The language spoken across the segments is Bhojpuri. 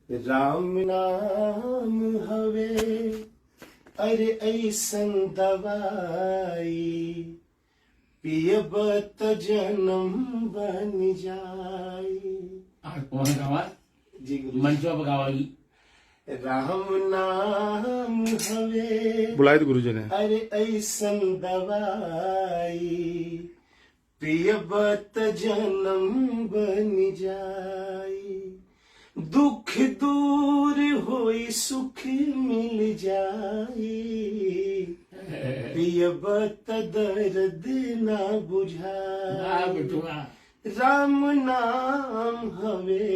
राम नाम हवे अरे ऐसन दवाई पियब त जन्म बन जाई। कौन गावा जी गुरु मंचवा पर गावा राम नाम हवे बुलाए थे गुरुजी ने। अरे ऐसन दवाई पियब त जन्म बन जाई। दुख दूर होई सुख मिल जाई पियब त दर्द ना बुझाई। राम नाम हवे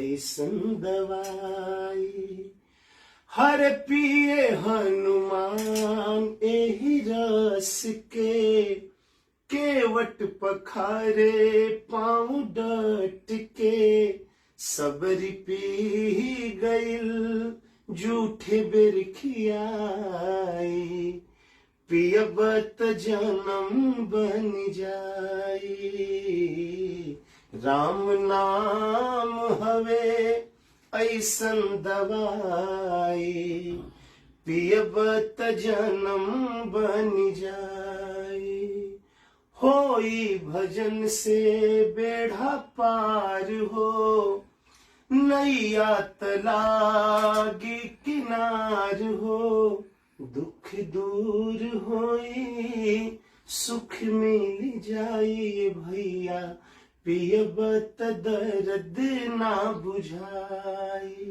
ऐसन दवाई हर पिए हनुमान एही रस के केवट पखारे पाँव डट के सबरी पी गईल जूठे बेर खियाई पियब त जन्म बन जाई। राम नाम हवे ऐसन दवाई पियब त जन्म बन जाई। होई भजन से बेड़ा पार हो नैया तलागी किनार हो। दुख दूर होई सुख मिल जाई भैया पियब त दर्द ना बुझाई।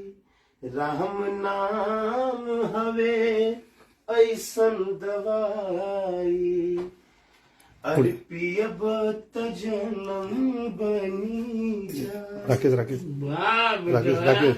राम नाम हवे ऐसन दवाई अरे पियब त जन्म बनी जाई। राकेश राकेश वाह राकेश राकेश